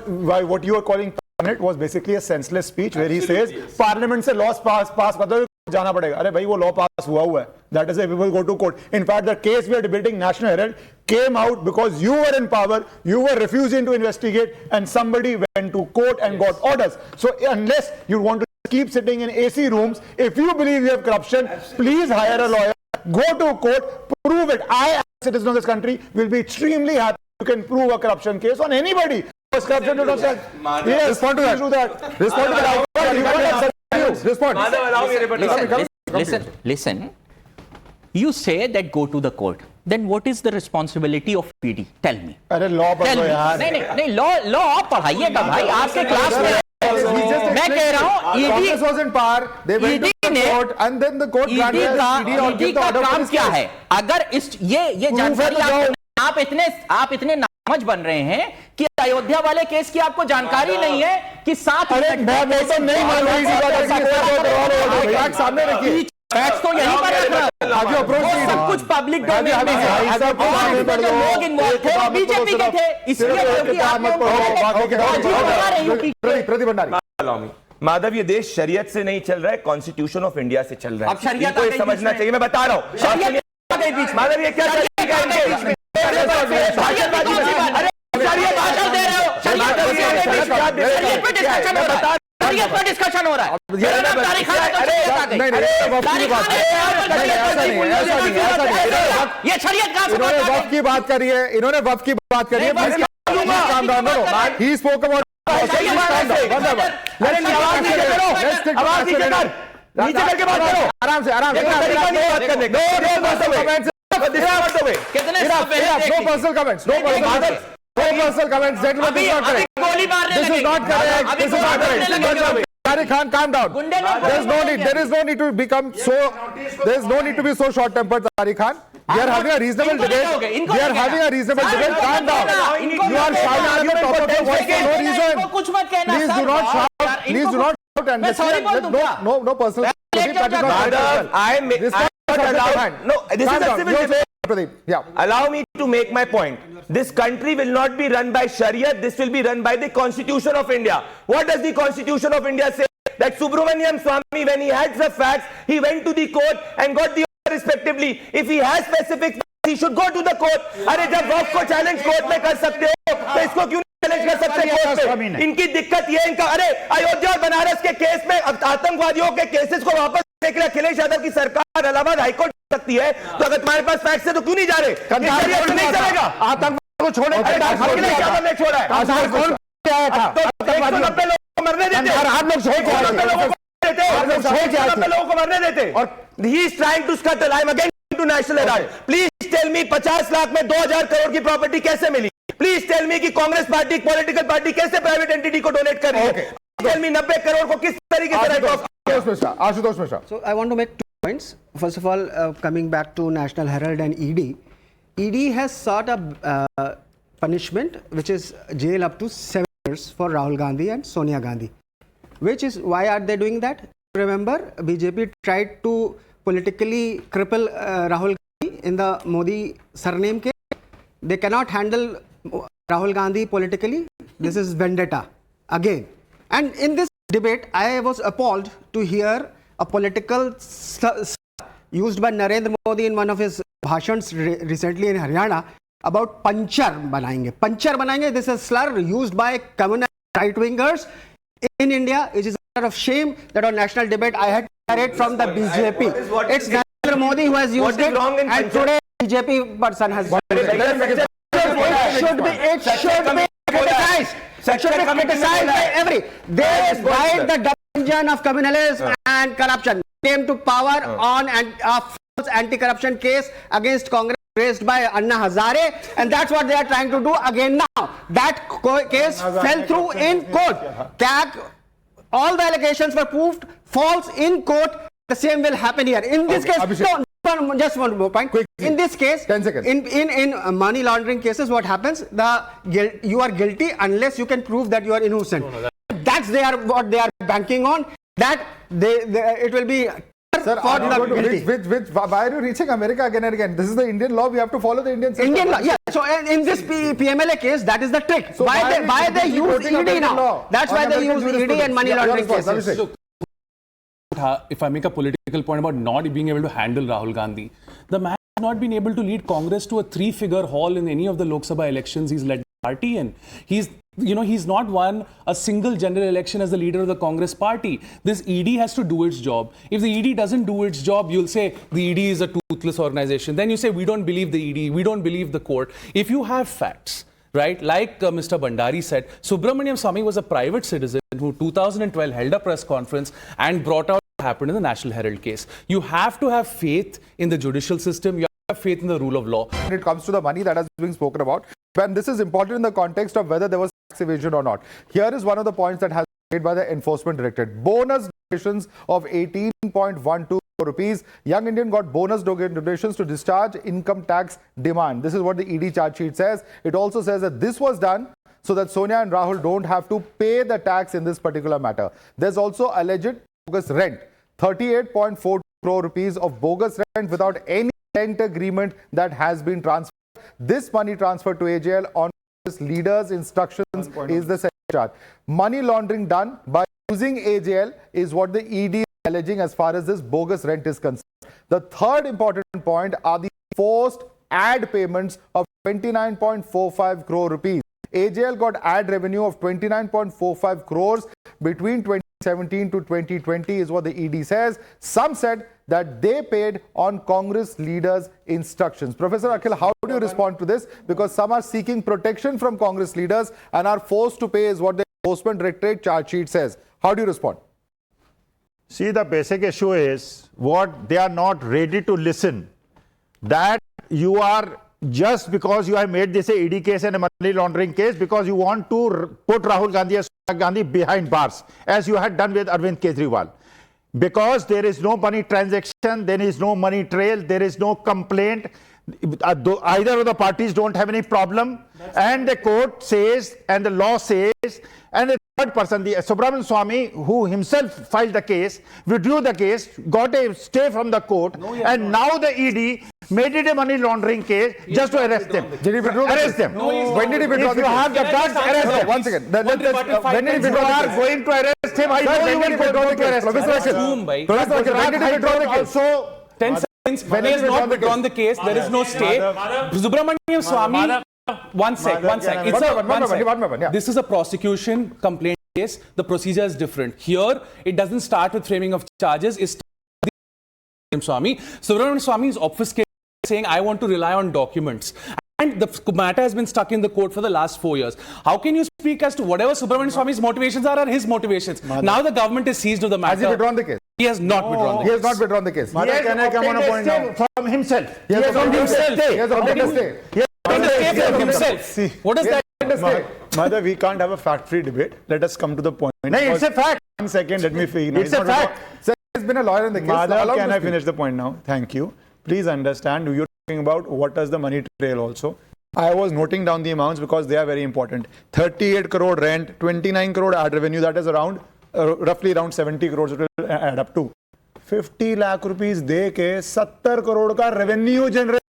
what you are calling it was basically a senseless speech where he says parliament से laws pass कर दो जाना पड़ेगा. अरे भाई वो law pass हुआ है. That is why people go to court. In fact, the case we are debating, National Herald, came out because you were in power, you were refusing to investigate, and somebody went to court and got orders. So unless you want to keep sitting in AC rooms, if you believe you have corruption, please hire a lawyer, go to court, prove it. I, as a citizen of this country, will be extremely happy you can prove a corruption case on anybody. Corruption to yes, respond to that. Do that. Respond to that. Respond. Listen. You say that go to the court. Then what is the responsibility of PD? Tell me. अरे law पढ़ो यार. नहीं law पढ़ाइएगा भाई. आपके class में मैं कह रहा हूँ ED was in power. They went to the court and then the court granted ED का काम क्या है? अगर इस ये जानकारी आप इतने नामज बन रहे हैं कि अयोध्या वाले केस की आपको जानकारी नहीं है कि 7 मिनट नहीं मालूम. सामने रखिए. फैक्ट्स तो यहीं पर रख रहा है. सब कुछ पब्लिक डोमेन में है. जो लोग इन्वॉल्व थे वो बीजेपी के थे. इसलिए माधव, ये देश शरीयत से नहीं चल रहा है, कॉन्स्टिट्यूशन ऑफ इंडिया से चल रहा है. अब शरीयत इनको समझना चाहिए. मैं बता रहा हूँ शरीयत आ गई बीच. माधव ये क्या शरीयत पर डिस्कशन हो रहा है. ये शरीयत का वफ की बात करी है. इन्होंने वफ की बात करी है. He spoke about नीचे करके बात करो. आराम से no personal comments. No personal comments. Gentlemen, this is not correct. This is not correct. Tariq Khan, calm down. गुंडे लोग There is no need to become so. There is no need to be so short-tempered, Tariq Khan. We are having a reasonable debate. We are having a reasonable debate. Calm down. You are shouting at the top of your voice for no reason. कुछ मत कहना. Please do not shout. Please do not shout. And मैं sorry बोल दूंगा. no personal. That is not No, this is a civil debate. Pradeep, yeah. Allow me to make my point. This country will not be run by Sharia. This will be run by the Constitution of India. What does the Constitution of India say? That Subramanian Swamy, when he had the facts, he went to the court and got the order respectively. If he has specific facts, he should go to the court. अरे जब वक़्त को challenge court में कर सकते हो, तो इसको क्यों चैलेंज कर सकते कोर्ट में? इनकी दिक्कत ये इनका अरे अयोध्या और बनारस के केस में आतंकवादियों के केसेस को वापस देख रहे अखिलेश यादव की सरकार इलाहाबाद हाईकोर्ट सकती है, तो अगर तुम्हारे पास फैक्ट्स है तो क्यों नहीं जा रहे? नहीं चलेगा. आतंकवाद को छोड़े अखिलेश यादव ने छोड़ा है. कौन क्या आया था? तो 190 लोगों को मरने देते. आप लोग छोड़ के आए थे. लोगों को मरने देते. और he is trying to scuttle. I am again to National Herald. Please tell me 50 lakh में 2000 करोड़ की प्रॉपर्टी कैसे मिली? प्लीज टेल मी कि कांग्रेस पार्टी पॉलिटिकल पार्टी कैसे प्राइवेट एंटिटी को डोनेट कर रही है? टेल मी 90 करोड़ को किस तरीके से? Ashutosh Mishra. So I want to make 2 points. First of all, coming back to National Herald and ED. ED has sought a punishment which is jail up to 7 years for Rahul Gandhi and Sonia Gandhi. Which is, why are they doing that? Remember, BJP tried to politically cripple Rahul Gandhi in the Modi surname case. They cannot handle Rahul Gandhi politically. This is vendetta again. And in this debate, I was appalled to hear a political used by Narendra Modi in one of his bhashans recently in Haryana about panchar banayenge. Panchar banayenge, this is a slur used by communist right-wingers in India. It is a matter of shame that on national debate I had to hear it from the BJP. It's Narendra Modi who has used it, and today BJP person has used it. It should be criticized. It should be criticized by every. They ride the double engine of communalism and corruption. Came to power on a false anti-corruption case against Congress raised by Anna Hazare, and that's what they are trying to do again now. That case fell through in court. All the allegations were proved false in court. The same will happen here. In this case, just one more point. In this case, 10 seconds. In money laundering cases, what happens? You are guilty unless you can prove that you are innocent. That's what they are banking on. That it will be. Sir, for the why are you reaching America again and again? This is the Indian law. We have to follow the Indian system. Indian law, yeah. So in this PMLA case, that is the trick. So why they use ED now? That's why they use ED and money laundering cases. Look, if I make a political point about not being able to handle Rahul Gandhi, the man has not been able to lead Congress to a 3-figure haul in any of the Lok Sabha elections he's led the party in. He's not won a single general election as the leader of the Congress party. This ED has to do its job. If the ED doesn't do its job, you'll say the ED is a toothless organization. Then you say we don't believe the ED, we don't believe the court. If you have facts, right, like Mr. Bhandari said, Subramanian Swamy was a private citizen who 2012 held a press conference and brought out what happened in the National Herald case. You have to have faith in the judicial system. You have to have faith in the rule of law. When it comes to the money that has been spoken about, and this is important in the context of whether there was tax evasion or not. Here is one of the points that has been made by the Enforcement Directorate. Bonus donations of 18.12 crore rupees. Young Indian got bonus donations to discharge income tax demand. This is what the ED charge sheet says. It also says that this was done so that Sonia and Rahul don't have to pay the tax in this particular matter. There's also alleged bogus rent. 38.4 crore rupees of bogus rent without any rent agreement that has been transferred. This money transferred to AJL on leaders' instructions is the second charge. Money laundering done by using AJL is what the ED is alleging as far as this bogus rent is concerned. The third important point are the forced ad payments of 29.45 crore rupees. AJL got ad revenue of 29.45 crores between 2017 to 2020 is what the ED says. Some said that they paid on Congress leaders' instructions. Professor Akhil, how do you respond to this? Because some are seeking protection from Congress leaders and are forced to pay is what the Enforcement Directorate charge sheet says. How do you respond? See, the basic issue is what they are not ready to listen. That you are just because you have made this a ED case and a money laundering case, because you want to put Rahul Gandhi and Sonia Gandhi behind bars, as you had done with Arvind Kejriwal. Because there is no money transaction, there is no money trail, there is no complaint. Either of the parties don't have any problem, and the court says, and the law says, and the third person, the Subramanian Swamy, who himself filed the case, withdrew the case, got a stay from the court, and now the ED made it a money laundering case just to arrest them. Did he withdraw the Arrest them. When did he withdraw If the you case? have the guts, arrest them. One second. When did he If you withdraw the are case? going to arrest him, I know you will go to arrest him. Professor Akhil, when did he withdraw the case? Also, 10 seconds. When he has not withdrawn the case, there is no stay. Subramanian Swamy, one sec. It's One moment, yeah. This is a prosecution complaint case. The procedure is different. Here, it doesn't start with framing of charges. It starts with Subramanian Swamy is obfuscating, saying, I want to rely on documents. And the matter has been stuck in the court for the last 4 years. How can you speak as to whatever Subramanian Swamy's motivations are his motivations? Now the government is seized of the matter. Has he withdrawn the case? He has not withdrawn the He case. has not withdrawn the case. can I come on a point now? From himself. He has from himself. He has obtained a stay. Himself. What does that Mother, we can't have a fact-free debate. Let us come to the point. No, it's a fact. 1 second, let me finish. It's a fact. Sir, he has been a lawyer in the case. Madhav, Allow him can to I speak. finish the point now? Thank you. Please understand, you're talking about what does the money trail also. I was noting down the amounts because they are very important. 38 crore rent, 29 crore ad revenue, that is around, roughly around 70 crores it will add up to. 50 lakh rupees दे के 70 करोड़ का revenue generate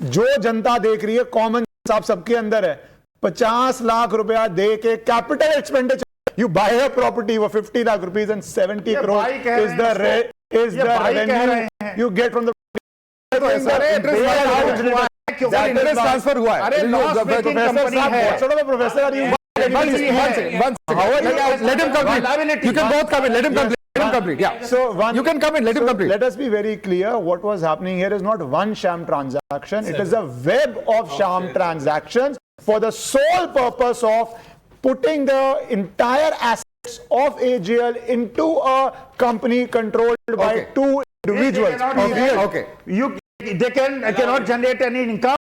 जो जनता देख रही है common आप सबके अंदर है 50 लाख रुपया दे के capital expenditure you buy a property for 50 lakh rupees and 70 crore is the revenue you get from the interest transfer हुआ है अरे लॉस मेकिंग कंपनी है professor are you let him complete. You can both come in. Let him complete. Let him complete. Yeah. So You can come in. Let him complete. Let us be very clear. What was happening here is not one sham transaction. It is a web of sham transactions for the sole purpose of putting the entire assets of AGL into a company controlled by two individuals. Okay. They cannot generate any income.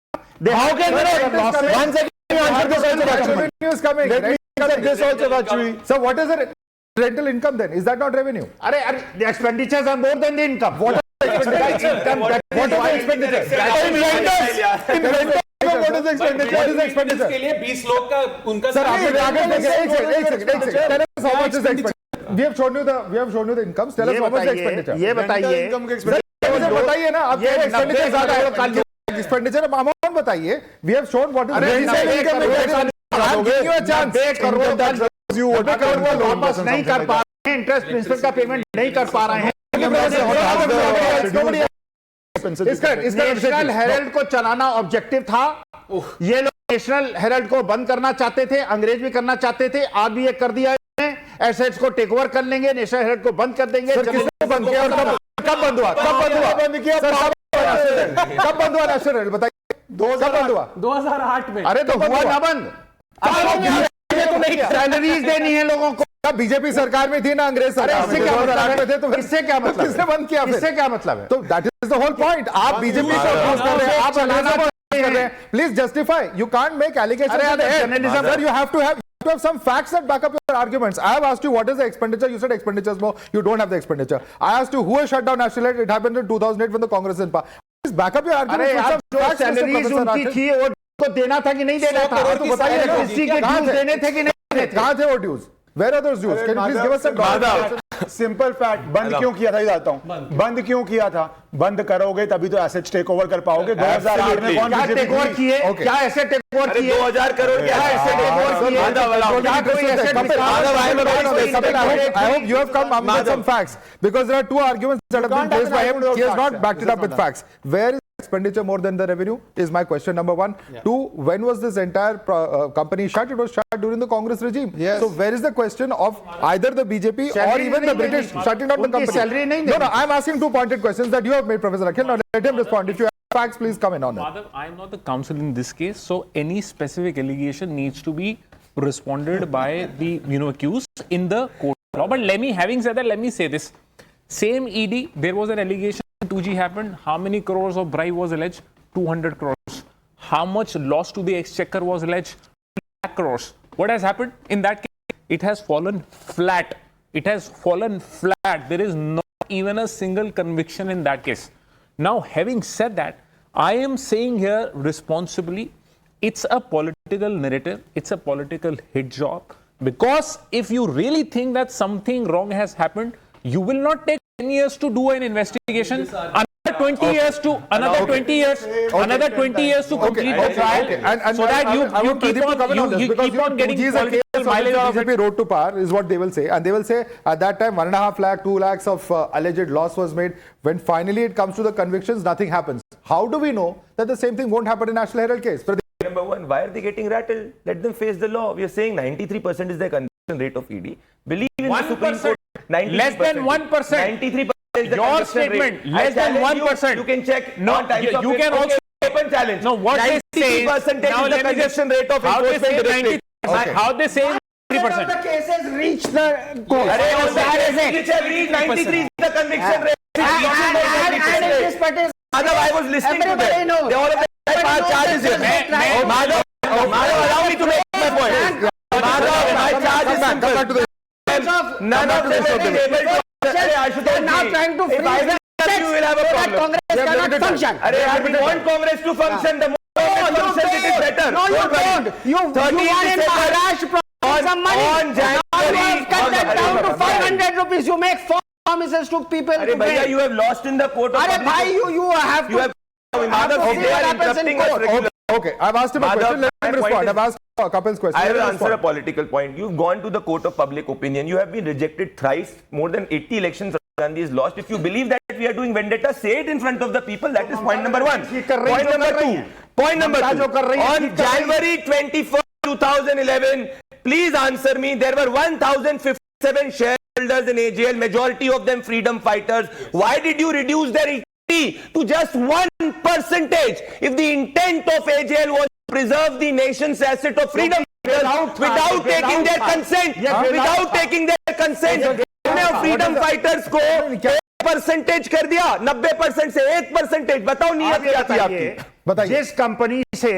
How can they not? One second. Revenue is coming. Let me answer this also, Vachvi. So what is the rental income then? Is that not revenue? The expenditures are more than the income. What are the expenditures? What are the expenditures? What is the expenditure? What is the expenditure? के लिए 20 लोग का उनका Sir, आपने जाकर देखे एक second. Tell us how much is the expenditure. We have shown you the incomes. Tell us how much is the expenditure. ये बताइए मुझे बताइए ना आप expenditure ज़्यादा है expenditure amount बताइए. We have shown what is the rental income. I'm giving you a chance. 90 crore वापस नहीं कर पा रहे हैं, इंटरेस्ट प्रिंसिपल का पेमेंट नहीं कर पा रहे हैं. नेशनल हेरल्ड को चलाना ऑब्जेक्टिव था. ये लोग नेशनल हेरल्ड को बंद करना चाहते थे, अंग्रेज भी करना चाहते थे, आज भी ये कर दिया है. एसेट्स को टेक ओवर कर लेंगे, नेशनल हेरल्ड को बंद कर देंगे. किसने बंद किया और कब बंद हुआ? बंद किया कब बंद हुआ नेशनल हेरल्ड बताइए. 2008 में. अरे तो हुआ ना बंद. सैलरीज देनी है लोगों को. बीजेपी सरकार में थी ना अंग्रेज सरकार में. इससे क्या मतलब? किसने बंद किया? इससे क्या मतलब है? तो that is the whole point. आप बीजेपी को अपोज कर रहे हैं, आप चलाना कर रहे हैं. Please justify. You can't make allegations. Sir, you have to have some facts that back up your arguments. I have asked you what is the expenditure. You said expenditures more. You don't have the expenditure. I asked you who has shut down National Herald. It happened in 2008 when the Congress in power. Please back up your arguments. अरे आप जो salaries उनकी थी वो को देना था कि नहीं देना था? तो बताइए ना. इलेक्ट्रिसिटी के ड्यूज देने थे कि नहीं देने थे? कहाँ थे वो dues? Where are those dues? Can you please give us some dollars? Simple fact. बंद क्यों किया था? बताता हूँ बंद क्यों किया था. बंद करोगे तभी तो एसेट्स टेक ओवर कर पाओगे. 2008 में कौन क्या टेक ओवर किए? क्या एसेट टेक ओवर किए? 2000 करोड़ क्या एसेट टेक ओवर किए? क्या कोई asset? I hope you have come with some facts because there are two arguments that have been placed by him. He has not backed it up with facts. Where is expenditure more than the revenue is my question number one. Two, when was this entire company shut? It was shut during the Congress regime. Yes. So where is the question of either the BJP or even the British shutting down the company? Salary nahi No, I'm asking two pointed questions that you have made, Professor Akhil. Now let him respond. If you have facts, please come in on it. Madhav, I am not the counsel in this case, so any specific allegation needs to be responded by the accused in the court of law. But having said that, let me say this. Same ED, there was an allegation 2G happened. How many crores of bribe was alleged? 200 crores. how much loss to the exchequer was alleged? 1 lakh crores. What has happened in that case? It has fallen flat. It has fallen flat. There is not even a single conviction in that case. Now, having said that, I am saying here responsibly, it's a political narrative. It's a political hit job. Because if you really think that something wrong has happened, you will not take 10 years to do an investigation. Another 20 years to another 20 years, another 20 years to complete the trial, And so that you keep on getting political mileage. Maybe road to power is what they will say, and they will say at that time 1.5 lakh, 2 lakhs of alleged loss was made. When finally it comes to the convictions, nothing happens. How do we know that the same thing won't happen in National Herald case? Number one, why are they getting rattled? Let them face the law. We are saying 93% is the conviction rate of ED. Believe in the Supreme Court. 93%. Less than 1%. 93% is the Your conviction statement, rate. less than 1%. You can check. No, on Times of you It. can also open challenge. No, what they say is, 93% now is the let me just, conviction rate of how they say enforcement directorate. 90%, how they say 3%. The cases reach the court. Which have reached 93 is the conviction rate. And it is particular. Madhav, I was listening to Everybody them. knows. They all have the charges here. Madhav, allow me to make my point. Madhav, my charge is simple. None of them have been able to. They're now trying to freeze the You will have a that problem. Congress cannot function. We want Congress to function. The more it functions, it is better. No, you don't. You want in Maharashtra some money. On January. Now you have cut that down to 500 rupees. You make 4 promises to people. Arey to bhaiya, pay. you have lost in the court of Arey public. bhai, you have to. You have. Madhav, see they what are happens in interrupting us court. regularly. Okay, I've asked him a Madhav, question. Let him my point respond. is- I've asked Kapil's question. I Let will him answer a respond. political point. You've gone to the court of public opinion. You have been rejected thrice. More than 80 elections Rahul Gandhi is lost. If you believe that we are doing vendetta, say it in front of the people. That is point number one. Point number two. Point number two. On January 21st, 2011, please answer me. There were 1,057 shareholders in AGL, majority of them freedom fighters. Why did you reduce their equity to just 1%? If the intent of AGL was to preserve the nation's asset of freedom fighters without taking their consent, without taking their consent, freedom fighters को 1% कर दिया, 90% से 1%. बताओ नियत क्या थी आपकी? बताइए। जिस कंपनी से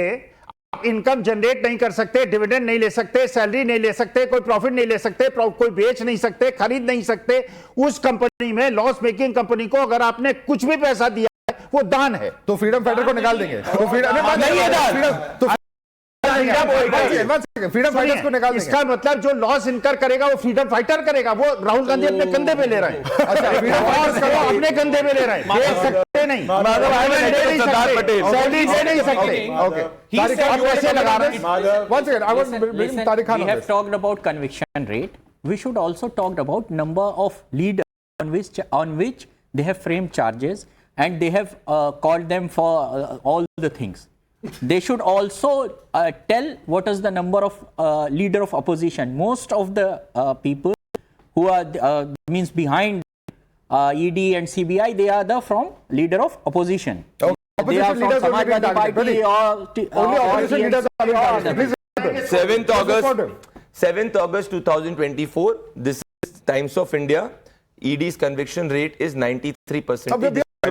आप इनकम जनरेट नहीं कर सकते, डिविडेंड नहीं ले सकते, सैलरी नहीं ले सकते, कोई प्रॉफिट नहीं ले सकते, कोई बेच नहीं सकते, खरीद नहीं सकते, उस कंपनी में लॉस मेकिंग कंपनी को अगर आपने कुछ भी पैसा दिया है वो दान है। तो फ्रीडम फाइटर को निकाल देंगे। तो फ्रीडम फाइटर्स को निकाल देंगे। इसका मतलब जो लॉस इनकर करेगा वो फ्रीडम फाइटर करेगा। वो राहुल गांधी अपने कंधे पे ले रहे हैं। अच्छा, फ्रीडम फाइटर्स को अपने कंधे पे ले रहे हैं। दे सकते नहीं, सरदार पटेल सैलरी दे नहीं सकते। ओके, तारीख आप कैसे लगा रहे हैं? Once again, I want to bring Listen, Tariq Khan we on have this. talked about conviction rate. We should also talk about number of leaders on which they have framed charges and they have called them for all the things. They should also tell what is the number of leader of opposition. Most of the people who are means behind ED and CBI, they are from leader of opposition. Okay. They are Opposition from leaders are being Samajwadi targeted. Party Only or opposition leaders are being targeted. Please. 7th August 2024, this is Times of India. ED's conviction rate is 93%.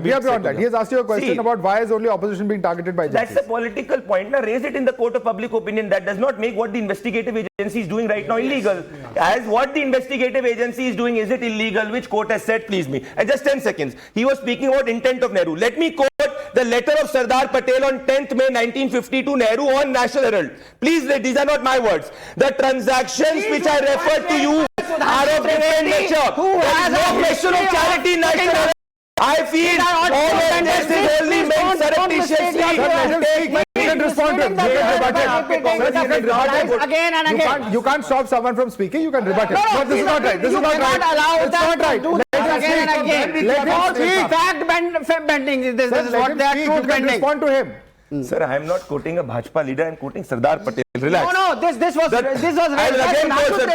We are beyond that. He has asked you a question See, about why is only opposition being targeted by That's justice. a political point. Now raise it in the court of public opinion. That does not make what the investigative agency is doing right now illegal. As what the investigative agency is doing, is it illegal? Which court has said, please me. And just 10 seconds. He was speaking about intent of Nehru. Let me quote the letter of Sardar Patel on 10th May 1950 to Nehru on National Herald. Please, these are not my words. The transactions which I referred to you are of different nature. There is no question of charity in National Herald. I feel all of this is only meant surreptitiously. You can respond to him. Again and again. You can't stop someone from speaking. You can rebut him. No, This is not right. This is you not cannot right. allow It's that not right. to do Let him again and speak. again. Let him All speak. fact bending. This is Let what him they are speak. truth You can bending. respond to him. Sir, I am not quoting a Bhajpa leader. I am quoting Sardar Patel. Relax. No, this was I will again quote, sir.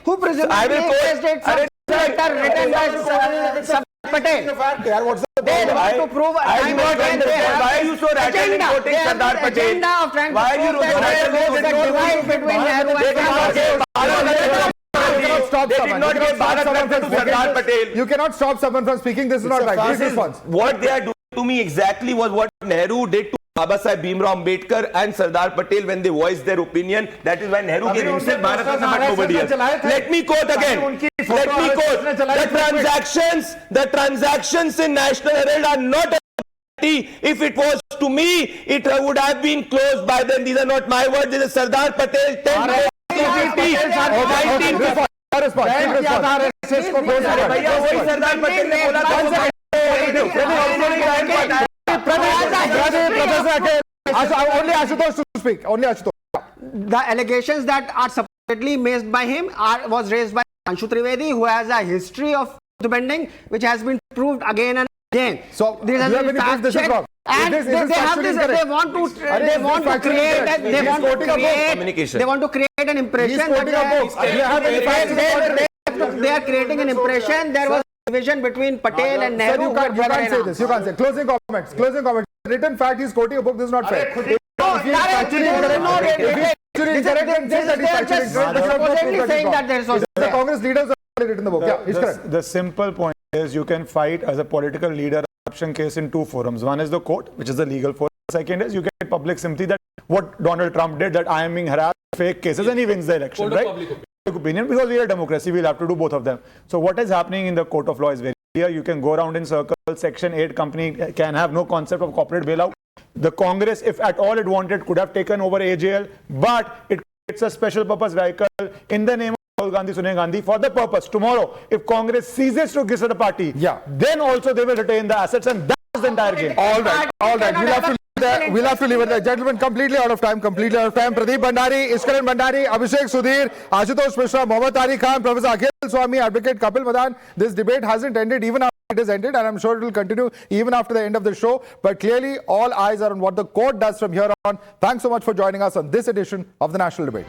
who presumably I will quote. it from letter written by Sardar Patel. They want to prove I do not understand. Why are you so rattling in quoting Sardar Patel? Agenda of trying to Why are you prove so that there is a divide between Nehru and Gandhi. You cannot stop They did someone. not You give cannot stop Bharat someone Ratna from to Sardar speaking. Patel. You cannot stop someone from speaking. This is not right. His response. What they are doing to me exactly was what Nehru did to Baba Sahib Bhimrao Ambedkar and Sardar Patel when they voiced their opinion. That is why Nehru gave himself Bharat Ratna, but nobody else. Let me quote again. Let me quote. The transactions in National Herald are not a party. If it was to me, it would have been closed by then. These are not my words. This is Sardar Patel. 10 Only Ashutosh to speak. Only Ashutosh. The allegations that are supposedly made by him was raised by Anshu Trivedi, who has a history of truth bending, which has been proved again and again. So, this has been fact checked. And they want to create an impression that they are creating an impression there was division between Patel and Nehru. You can't say this. You can't say. Closing comments. Written fact, he's quoting a book. This is not fair. The Congress leaders have written the book. Yeah, it's correct. The simple point is you can fight as a political leader corruption case in two forums. One is the court, which is the legal forum. Second is you get public sympathy that what Donald Trump did, that I am being harassed, fake cases, and he wins the election, right? Public opinion, because we are a democracy, we'll have to do both of them. So what is happening in the court of law is very clear. You can go around in circles. Section 8 company can have no concept of corporate bailout. The Congress, if at all it wanted, could have taken over AJL, but it creates a special purpose vehicle in the name of Rahul Gandhi, Sonia Gandhi, for the purpose. Tomorrow, if Congress ceases to give it a party, then also they will retain the assets, and that's the entire game. All right. We'll have to leave it there. Gentlemen, completely out of time. Pradeep Bhandari, Iskaran Bhandari, Abhishek Sudhir, Ashutosh Mishra, Mohammad Tariq Khan, Professor Akhil Swamy, Advocate Kapil Madan. This debate hasn't ended even after it has ended, and I'm sure it will continue even after the end of the show. But clearly, all eyes are on what the court does from here on. Thanks so much for joining us on this edition of the National Debate.